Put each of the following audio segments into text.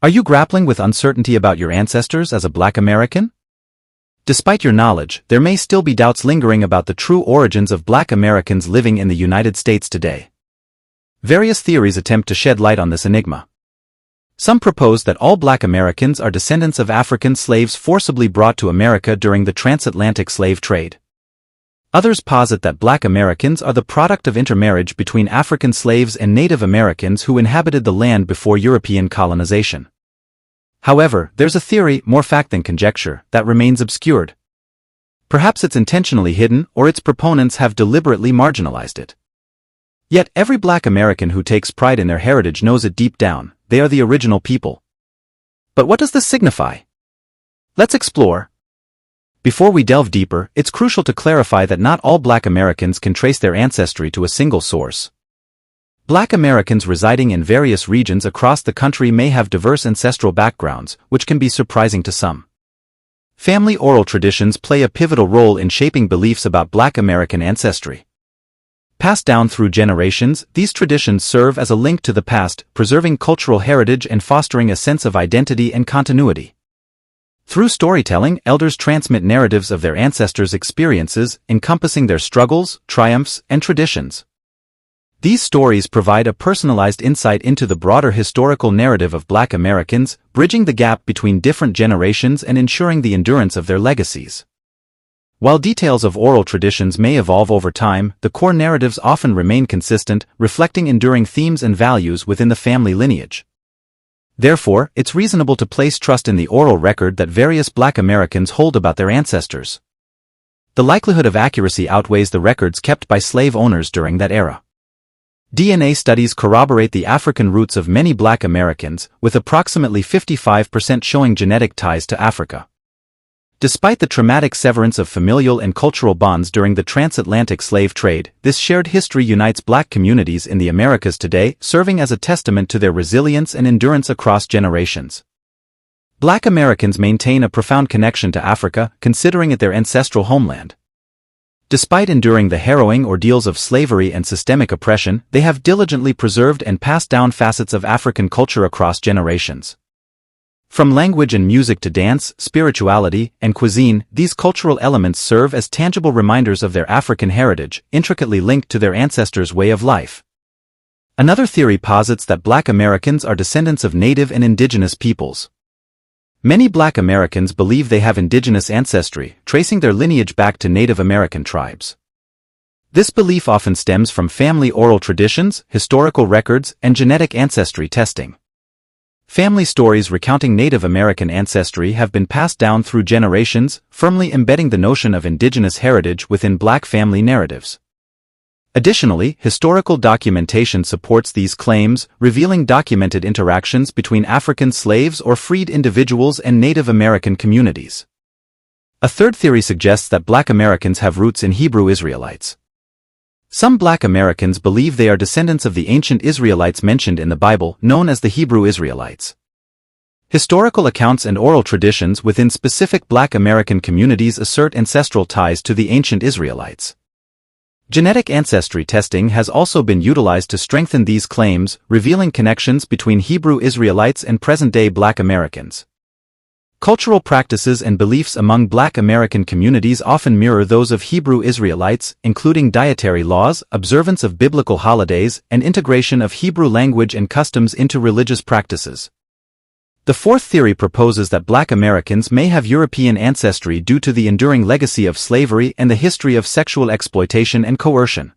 Are you grappling with uncertainty about your ancestors as a Black American? Despite your knowledge, there may still be doubts lingering about the true origins of Black Americans living in the United States today. Various theories attempt to shed light on this enigma. Some propose that all Black Americans are descendants of African slaves forcibly brought to America during the transatlantic slave trade. Others posit that Black Americans are the product of intermarriage between African slaves and Native Americans who inhabited the land before European colonization. However, there's a theory, more fact than conjecture, that remains obscured. Perhaps it's intentionally hidden, or its proponents have deliberately marginalized it. Yet every Black American who takes pride in their heritage knows it deep down. They are the original people. But what does this signify? Let's explore. Before we delve deeper, it's crucial to clarify that not all Black Americans can trace their ancestry to a single source. Black Americans residing in various regions across the country may have diverse ancestral backgrounds, which can be surprising to some. Family oral traditions play a pivotal role in shaping beliefs about Black American ancestry. Passed down through generations, these traditions serve as a link to the past, preserving cultural heritage and fostering a sense of identity and continuity. Through storytelling, elders transmit narratives of their ancestors' experiences, encompassing their struggles, triumphs, and traditions. These stories provide a personalized insight into the broader historical narrative of Black Americans, bridging the gap between different generations and ensuring the endurance of their legacies. While details of oral traditions may evolve over time, the core narratives often remain consistent, reflecting enduring themes and values within the family lineage. Therefore, it's reasonable to place trust in the oral record that various Black Americans hold about their ancestors. The likelihood of accuracy outweighs the records kept by slave owners during that era. DNA studies corroborate the African roots of many Black Americans, with approximately 55% showing genetic ties to Africa. Despite the traumatic severance of familial and cultural bonds during the transatlantic slave trade, this shared history unites Black communities in the Americas today, serving as a testament to their resilience and endurance across generations. Black Americans maintain a profound connection to Africa, considering it their ancestral homeland. Despite enduring the harrowing ordeals of slavery and systemic oppression, they have diligently preserved and passed down facets of African culture across generations. From language and music to dance, spirituality, and cuisine, these cultural elements serve as tangible reminders of their African heritage, intricately linked to their ancestors' way of life. Another theory posits that Black Americans are descendants of Native and Indigenous peoples. Many Black Americans believe they have indigenous ancestry, tracing their lineage back to Native American tribes. This belief often stems from family oral traditions, historical records, and genetic ancestry testing. Family stories recounting Native American ancestry have been passed down through generations, firmly embedding the notion of indigenous heritage within Black family narratives. Additionally, historical documentation supports these claims, revealing documented interactions between African slaves or freed individuals and Native American communities. A third theory suggests that Black Americans have roots in Hebrew Israelites. Some Black Americans believe they are descendants of the ancient Israelites mentioned in the Bible, known as the Hebrew Israelites. Historical accounts and oral traditions within specific Black American communities assert ancestral ties to the ancient Israelites. Genetic ancestry testing has also been utilized to strengthen these claims, revealing connections between Hebrew Israelites and present-day Black Americans. Cultural practices and beliefs among Black American communities often mirror those of Hebrew Israelites, including dietary laws, observance of biblical holidays, and integration of Hebrew language and customs into religious practices. The fourth theory proposes that Black Americans may have European ancestry due to the enduring legacy of slavery and the history of sexual exploitation and coercion.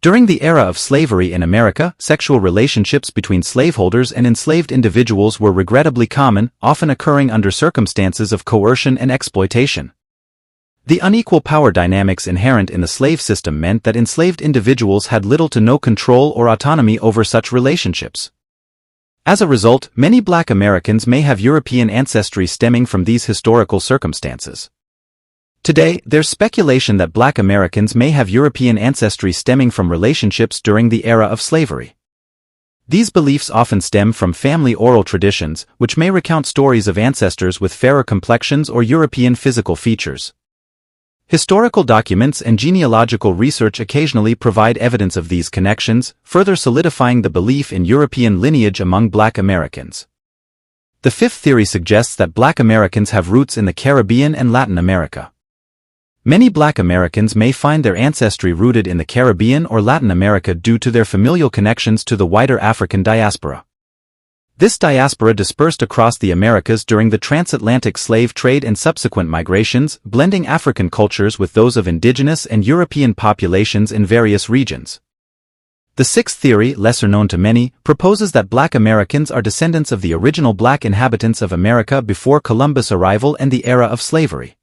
During the era of slavery in America, sexual relationships between slaveholders and enslaved individuals were regrettably common, often occurring under circumstances of coercion and exploitation. The unequal power dynamics inherent in the slave system meant that enslaved individuals had little to no control or autonomy over such relationships. As a result, many Black Americans may have European ancestry stemming from these historical circumstances. Today, there's speculation that Black Americans may have European ancestry stemming from relationships during the era of slavery. These beliefs often stem from family oral traditions, which may recount stories of ancestors with fairer complexions or European physical features. Historical documents and genealogical research occasionally provide evidence of these connections, further solidifying the belief in European lineage among Black Americans. The fifth theory suggests that Black Americans have roots in the Caribbean and Latin America. Many Black Americans may find their ancestry rooted in the Caribbean or Latin America due to their familial connections to the wider African diaspora. This diaspora dispersed across the Americas during the transatlantic slave trade and subsequent migrations, blending African cultures with those of indigenous and European populations in various regions. The sixth theory, lesser known to many, proposes that Black Americans are descendants of the original Black inhabitants of America before Columbus' arrival and the era of slavery.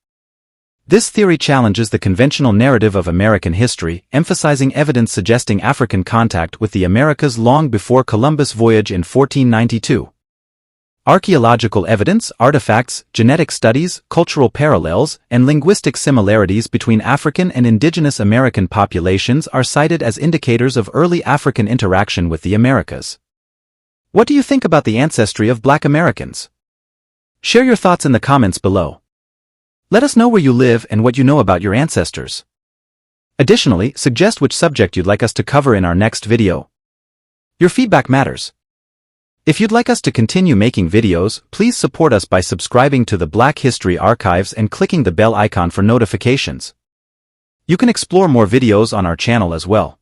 This theory challenges the conventional narrative of American history, emphasizing evidence suggesting African contact with the Americas long before Columbus' voyage in 1492. Archaeological evidence, artifacts, genetic studies, cultural parallels, and linguistic similarities between African and indigenous American populations are cited as indicators of early African interaction with the Americas. What do you think about the ancestry of Black Americans? Share your thoughts in the comments below. Let us know where you live and what you know about your ancestors. Additionally, suggest which subject you'd like us to cover in our next video. Your feedback matters. If you'd like us to continue making videos, please support us by subscribing to the Black History Archives and clicking the bell icon for notifications. You can explore more videos on our channel as well.